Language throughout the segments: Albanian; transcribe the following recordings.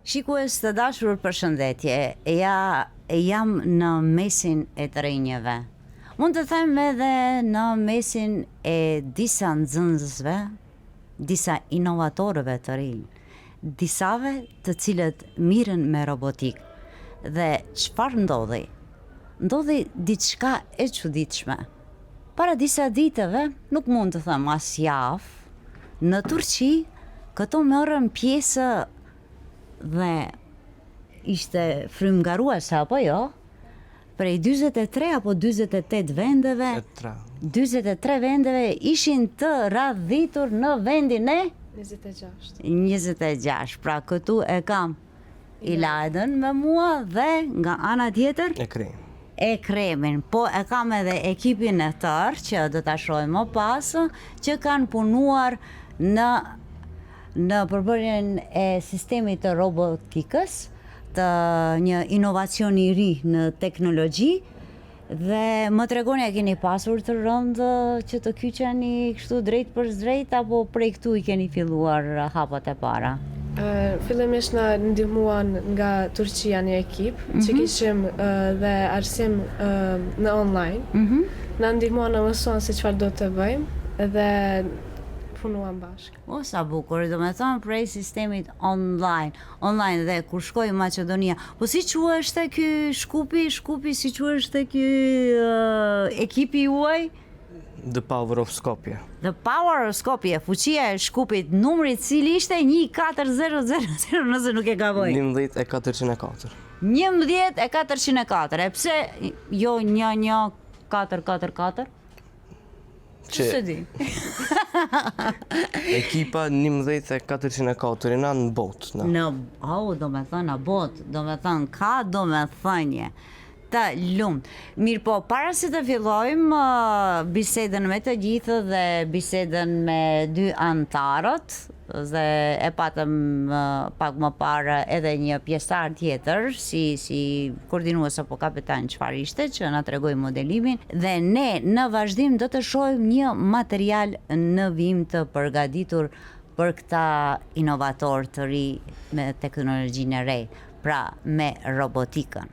Shikues të dashur, përshëndetje. Jam në mesin e të rinjeve. Mund të them edhe në mesin e disa nxënësve, disa inovatorëve të rinj, disave të cilët mirën me robotik. Dhe çfarë ndodhi? Ndodhi diçka e çuditshme. Para disa ditëve, nuk mund të them as javë, në Turqi, këto morën pjesë dhe ishte frymëngaruese apo jo, prej 43 apo 48 vendeve, 43 vendeve ishin të radhitur në vendin e 26. Pra këtu e kam Ilajdën me mua dhe nga ana tjetër e Kremin, po e kam edhe ekipin e tërë që do ta shohim më pas, që kanë punuar në përbërjen e sistemit të robotikës, të një inovacion i ri në teknologji, dhe më tregoni, a keni pasur të rëndë që të kyqeni kështu drejt për drejt, apo prej këtu i keni filluar hapat e para? Fillimisht na ndihmuan nga Turqia një ekip që kishim dhe arsim në online. Na ndihmuan në mësuan se çfarë do të bëjmë dhe punuam bashkë. O, sa bukur, do me thonë prej sistemit online dhe kur shkoj në Maqedonia. Po si quheshte ky Shkupi, si quheshte ky ekipi juaj? The Power of Skopje. The Power of Skopje, fuqia e Shkupit, numri cili ishte 14000, nëse nuk e gaboj. 11404. 11404, e pse jo 11444? Që se di? Ekipa 11404 na në botë. Do me thënë në botë, do me thënë ka do me thënje. Të lumt. Mirë po, para se të fillojmë bisedën me të gjithë dhe bisedën me dy antarët, dhe e patëm pak më parë edhe një pjesëtar tjetër, si koordinues apo kapitan çfarë ishte, që na tregoi modelimin, dhe ne në vazhdim do të shohim një material në vim të përgatitur për këta inovator të ri me teknologjinë e re, pra me robotikën.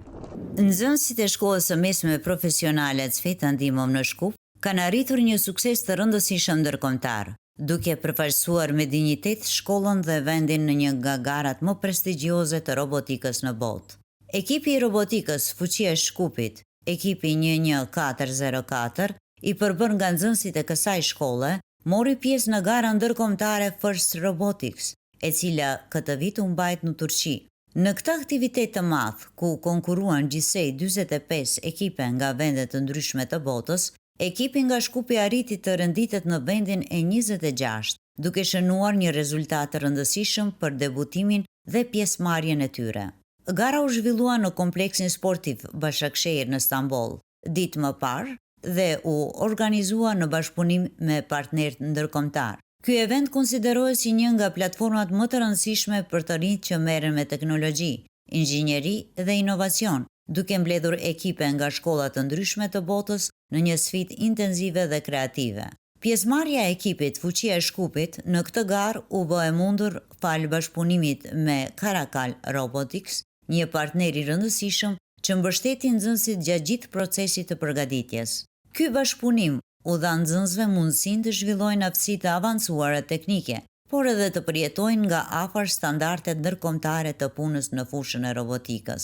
Nxënësit e shkollës së mesme profesionale Cfeta Ndimov në Shkup kanë arritur një sukses të rëndësishëm ndërkombëtar, duke përfaqësuar me dinjitet shkollën dhe vendin në një nga garat më prestigjioze të robotikës në botë. Ekipi i robotikës Fuqia e Shkupit, ekipi 11404, i përbër nga nxënësit e kësaj shkolle, mori pjesë në gara ndërkombëtare First Robotics, e cila këtë vit u mbajt në Turqi. Në këtë aktivitet të madh, ku konkuruan gjithsej 45 ekipe nga vende të ndryshme të botës, ekipi nga Shkupi arriti të renditet në vendin e 26, duke shënuar një rezultat të rëndësishëm për debutimin dhe pjesëmarrjen e tyre. Gara u zhvillua në kompleksin sportiv Bashakshehir në Stamboll, ditë më parë, dhe u organizua në bashkëpunim me partnerët ndërkombëtar. Ky event konsiderohet si një nga platformat më të rëndësishme për të rinjt që merren me teknologji, inxhinieri dhe inovacion, duke mbledhur ekipe nga shkolla të ndryshme të botës në një sfidë intensive dhe kreative. Pjesëmarrja e ekipit Fuqia e Shkupit në këtë garë u bë e mundur fal bashkëpunimit me Caracal Robotics, një partner i rëndësishëm që mbështeti nxënësit gjatë gjithë procesit të përgatitjes. Ky bashkëpunim u dha nxënësve mundësinë të zhvillojnë aftësi të avancuara teknike, por edhe të përjetojnë nga afër standardet ndërkombëtare të punës në fushën e robotikës.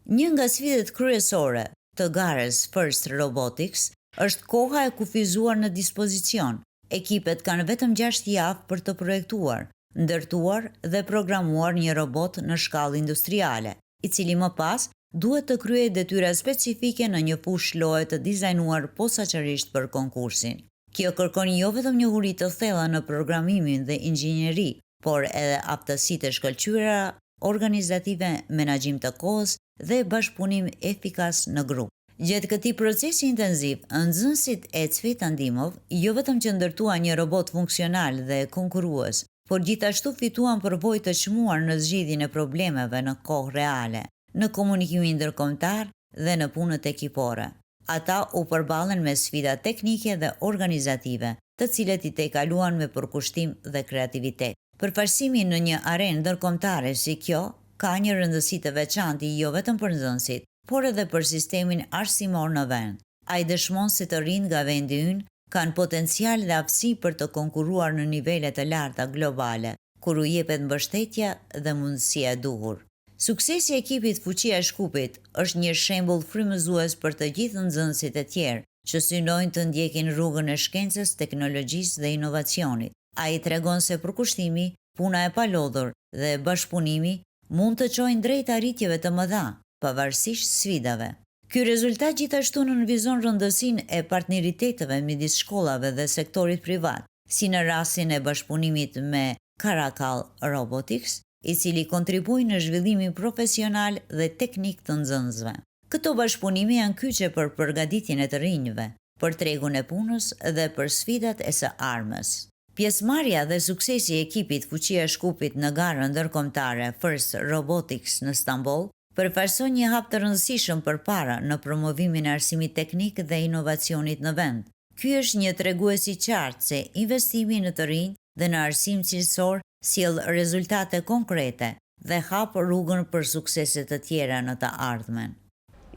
Një nga sfidat kryesore të garës First Robotics është koha e kufizuar në dispozicion. Ekipet kanë vetëm 6 javë për të projektuar, ndërtuar dhe programuar një robot në shkallë industriale, i cili më pas duhet të kryejë detyra specifike në një fushë loje të dizajnuar posaçërisht për konkursin. Kjo kërkon jo vetëm njohuri të thella në programimin dhe inxhinieri, por edhe aftësi të shkëlqyera organizative, menaxhim të kohës dhe bashkëpunim efikas në grup. Gjatë këtij procesi intenziv, nxënësit e Cfeta Ndimov jo vetëm që ndërtuan një robot funksional dhe konkurrues, por gjithashtu fituan përvojë të çmuar në zgjidhjen e problemeve në kohë reale, në komunikimin ndërkombëtar dhe në punët ekipore. Ata u përballen me sfida teknike dhe organizative, të cilët i tejkaluan me përkushtim dhe kreativitet. Përfaqësimi në një arenë ndërkombëtare si kjo ka një rëndësi të veçantë jo vetëm për nxënësit, por edhe për sistemin arsimor në vend. Ai dëshmon se të rinjt nga vendi ynë kanë potencial dhe aftësi për të konkurruar në nivele të larta globale, kur u jepet mbështetja dhe mundësia e duhur. Suksesi i ekipit Fuqia e Shkupit është një shembull frymëzues për të gjithë nxënësit e tjerë që synojnë të ndjekin rrugën e shkencës, teknologjisë dhe inovacionit. Ai tregon se përkushtimi, puna e palodhur dhe bashkëpunimi mund të çojnë drejt arritjeve të mëdha, pavarësisht sfidave. Ky rezultat gjithashtu nënvizon rëndësinë e partneriteteve midis shkollave dhe sektorit privat, si në rastin e bashkëpunimit me Caracal Robotics, i cili kontribui në zhvillimin profesional dhe teknik të nxënësve. Këto bashkëpunime janë kyçe për përgatitjen e të rinjve, për tregun e punës dhe për sfidat e së ardhmes. Pjesëmarrja dhe suksesi i ekipit Fuqia e Shkupit në garën ndërkombëtare First Robotics në Stamboll përfaqëson një hap të rëndësishëm përpara në promovimin e arsimit teknik dhe inovacionit në vend. Ky është një tregues i qartë se investimi në të rinj dhe në arsim cilësor sjell rezultate konkrete dhe hap rrugën për suksese të tjera në të ardhmen.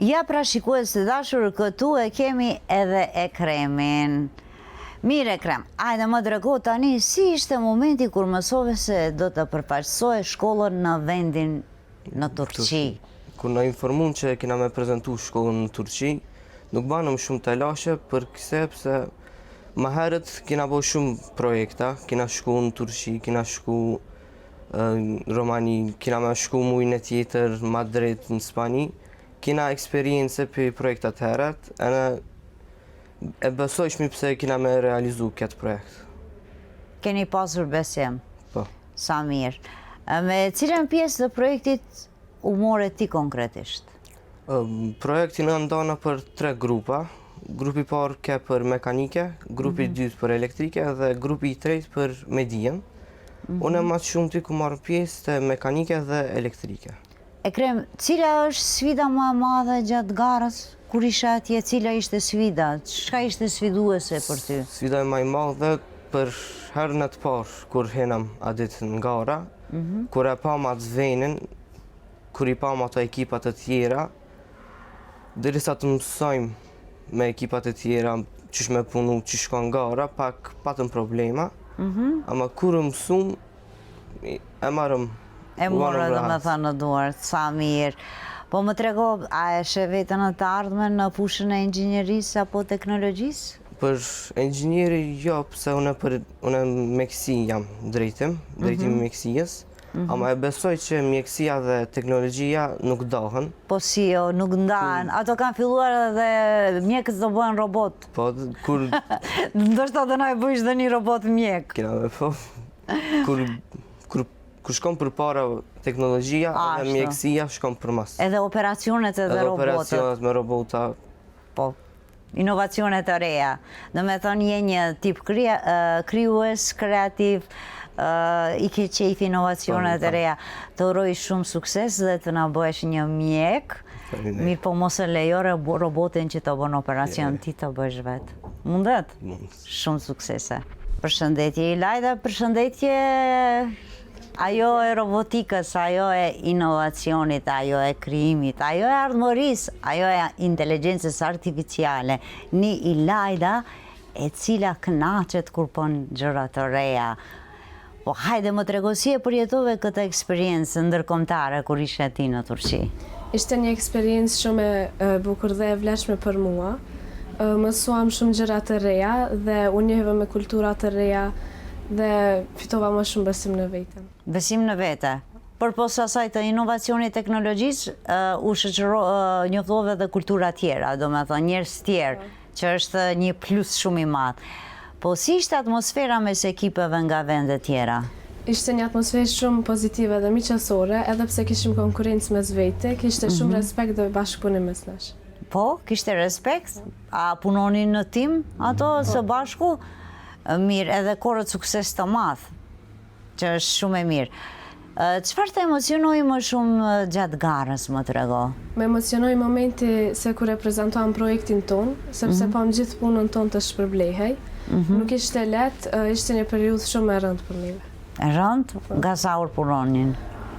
Ja pra shikues të dashur, këtu e kemi edhe Ekremin. Mirë Ekrem, hajde më trego tani si ishte momenti kur mësove se do të përfaqësoje shkollën në vendin në Turqi. Kur na informuan që kena me prezantu shkollën në Turqi, nuk banëm shumë të lashe për sepse më herët kena bo shumë projekta, kena shku në Turqi, kena shku Romani, kena me shku mujnë tjetër, Madrid, në Spani, kena eksperiencë për projektat herët, e besojshmi pse kena me realizu këtë projekt. Keni pasur besim? Po. Sa mirë. Me cilën pjesë të projektit u more ti konkretisht? Projektin e ndana për 3 grupa. Grupi parë ke për mekanike, grupi dytë për elektrike dhe grupi i tretë për medijen. Unë më shumë ty ku marrë pjesë të mekanike dhe elektrike. Ekrem, cila është sfida më e madhe gjatë garës? Kur isha atje, cila ishte sfida? Çka ishte sfiduese për ty? Sfida e më e madhe për herën e të parë kur henam adit në gara, kur e pam atë venin, kur i pam ato ekipat të tjera, derisa të mësojmë me ekipat e tjera qysh me punu, qysh ka në gara, pak patëm problema, ama kur mësum, e marrëm. E morë dhe me thënë në duart, sa mirë. Po më trego, a e shë vetën në të ardhmen në fushën e inxhinierisë apo teknologjisë? Për inxhinieri jo, pëse unë mjekësi jam drejtim mjekësijës, ama e besoj që mjekësia dhe teknologjia nuk dohen. Po si jo, nuk ndahen. Ato kanë filluar edhe mjekët do bëhen robot. Po, kur... Ndoshta do na e bëjsh dhe një robot mjek. Kena me po. Kur shkom për para teknologjia, edhe mjekësia shkom për mas. Edhe operacionet edhe robotët. Edhe operacionet me robota. Po, inovacionet të reja. Do me thonë je një tip krijues, kreativ, i ke qejf inovacionet të reja. Të uroj shumë sukses dhe të na bëhesh një mjek. Mirë po mos e lejo robotin që të bën operacion, ti të bësh vetë. Mundet? Mund. Shumë suksese. Përshëndetje Ilajda, përshëndetje ajo e robotikës, ajo e inovacionit, ajo e krijimit, ajo e ardhmërisë, ajo e inteligjencës artificiale. Një Ilajda e cila kënaqet kur bën gjëra të reja. Po hajde më trego si e përjetove këtë eksperiencë ndërkombëtare kur ishe ti në Turqi. Ishte një eksperiencë shumë e bukur dhe e vlefshme për mua. Mësuam shumë gjëra të reja dhe u njeheva me kultura të reja dhe fitova më shumë besim në vete. Besim në vete. Përpos asaj të inovacionit teknologjisë, u njoftove dhe kultura tjera, do me thonë njerëz tjerë, që është një plus shumë i madh. Po si ishte atmosfera mes ekipeve nga vende tjera? Ishte një atmosferë shumë pozitive dhe miqësore, edhe pse kishim konkurrencë mes vete, kishte shumë respekt dhe bashkëpunim mes nesh. Po, kishte respekt? A punonin në tim ato së bashku? Mirë, edhe korët sukses të madh, që është shumë e mirë. Çfarë të emocionoi më shumë gjatë garës, më trego? Më emocionoi momenti se kur e prezantuam projektin ton, sepse pam gjithë punën ton të shpërblehej. Nuk ishte lehtë, ishte një periudhë shumë e rëndë për ne. E rëndë? Nga sa orë punonin?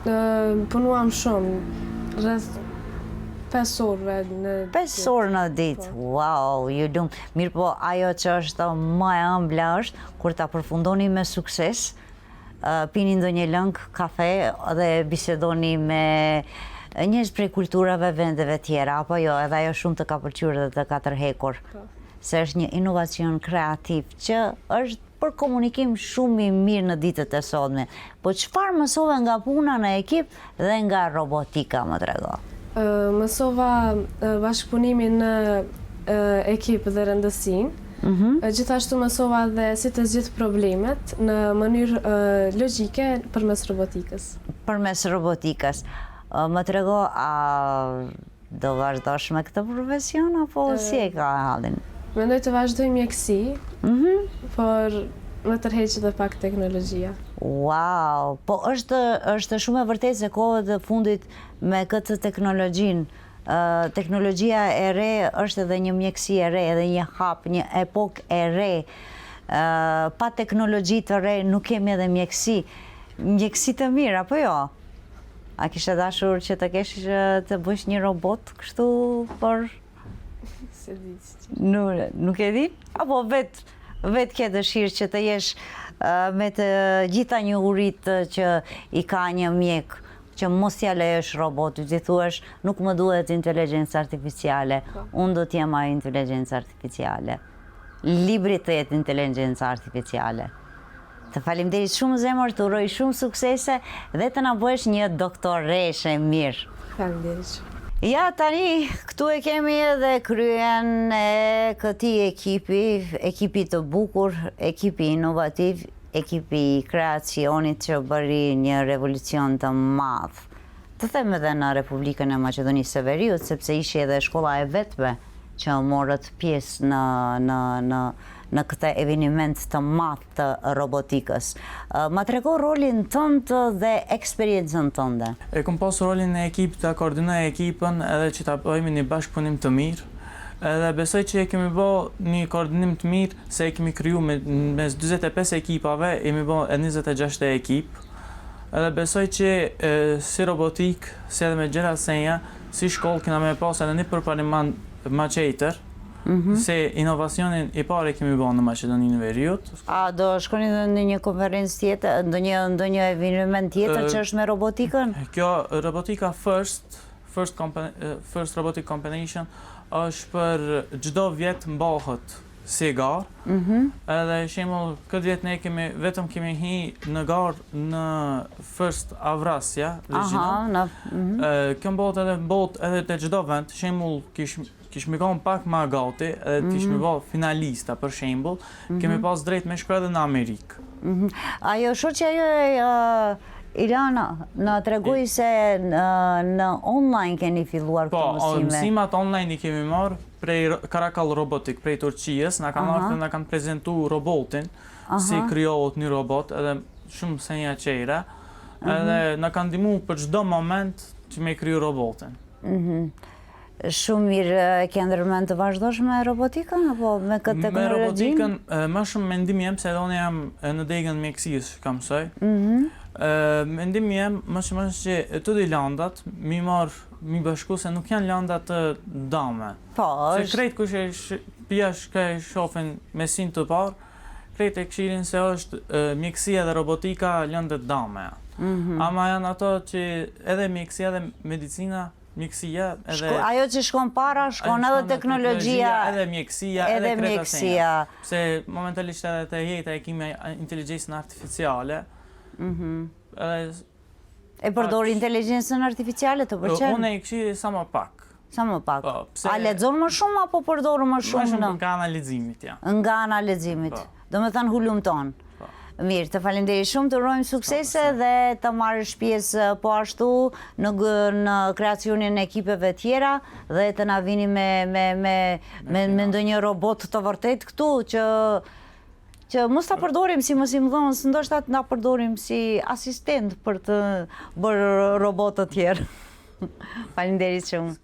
punuam shumë, rreth 5 orëve në 5 orë në ditë, wow, ju lumë. Mirë po, ajo që është më e ëmbla është, kur ta përfundoni me sukses, pini ndonjë lëng kafe dhe bisedoni me njerëz prej kulturave vendeve tjera, apo jo, edhe ajo shumë të ka pëlqyer dhe të ka tërhekur. Se është një inovacion kreativ që është për komunikim shumë i mirë në ditët e sotme. Po çfarë mësove nga puna në ekip dhe nga robotika, më trego? Mësova bashkëpunimin në ekip dhe rëndësinë. Gjithashtu mësova dhe si të zgjidh problemet në mënyrë logjike përmes robotikës. Përmes robotikës. Më trego, a do vazhdosh me këtë profesion apo si e ka hallin? Mendoj të vazhdoj mjekësi, por më tërheq edhe pak teknologjia. Wow, po është shumë e vërtetë se kohët e fundit me këtë teknologjinë, teknologjia e re është edhe një mjekësi e re, edhe një hap, një epok e re. Pa teknologji të re nuk kemi edhe mjekësi. Mjekësi të mirë, apo jo? A kishe dashur që të kesh të bësh një robot kështu, por... Se di. Nuk e di? Apo vetë ke dëshirë që të jesh me të gjitha njohurit që i ka një mjek, që mos t'ja lejosh robotit, ti thuash nuk më duhet inteligjencë artificiale, unë do t'jem ajo inteligjencë artificiale. Libri të jetë inteligjencë artificiale. Të faleminderit shumë zemër, të uroj shumë suksese dhe të na bësh një doktoreshe mirë. Faleminderit. Ja, tani, këtu e kemi edhe kryen e këtij ekipi të bukur, ekipi inovativ, ekipi i kreacionit që bëri një revolucion të madh. Të them edhe në Republikën e Maqedonisë së Veriut, sepse ishte edhe shkolla e vetme që morët pjesë në këtë eveniment të madh të robotikës. Ma trego rolin tënd dhe eksperiencën tënde. E kom pas rolin në ekip të koordinoj ekipën edhe që ta bëjmë një bashkëpunim të mirë. Edhe besoj që e kemi bë një koordinim të mirë se e kemi kriju mes 45 ekipave, jemi bë 26 ekip. Edhe besoj që si robotik, si edhe me gjëra senja, si shkollë kena me pas edhe një përparim ma qejtër, se inovacionin i pare kemi bërë në Maqedoninë e Veriut. A do shkoni në një konferencë tjetër, ndonjë eveniment tjetër që është me robotikën? Kjo robotika First Robotic Combination është për çdo vjet mbahet si garë. Edhe shembull këtë vjet ne vetëm kemi hi në garë në First Avrasja, regional. Kjo mbot edhe te çdo vend, shembull kish me konë pak ma gati, edhe kish me bërë finalista, për shembull, kemi pas drejt me shkru edhe në Amerikë. Ajo shoqja jo Ilana, në tregoj se në online keni filluar këtë mësime. Po, mësimat online i kemi marrë prej Karakal Robotik, prej Turqijës, na kanë ardhur dhe na kanë prezentu robotin, si krijohet një robot, edhe shumë senja qejra, edhe na kanë ndihmu për çdo moment që me kriju robotin. Shumë mirë, ke ndërmend të vazhdosh me robotikën apo me këtë teknologjinë? Me robotikën, më shumë mendim jem se edhe unë jam në degën mjekësisë ka mësoj. Mendim jem më shumë që të dy landat mi bashku se nuk janë landat të dame. Po, se krejt kush e pjash ka e shofin me sin të parë, krejt e këshirin se është mjekësia dhe robotika landet dame. Ama janë ato që edhe mjekësia dhe medicina, mjekësia edhe... Ajo që shkon para, shkon edhe teknologjia... Edhe mjekësia, edhe kreta senja. Se momentalisht edhe të jeta e kime inteligjencën artificiale. E përdor inteligjencën artificiale të përqen? Unë e këshiri sa më pak. Sa më pak? A lexon më shumë apo përdor më shumë? Më shumë nga analizimit, ja. Nga analizimit. Do me thënë hulumton. Mirë, të falenderit shumë, të urojmë suksese dhe të marrësh pjesë po ashtu në kreacionin e ekipeve tjera dhe të na vini me ndonjë robot të vërtet këtu që mos ta përdorim si mësimdhënës, ndoshta ta përdorim si asistent për të bërë robot të tjerë. Falenderit shumë.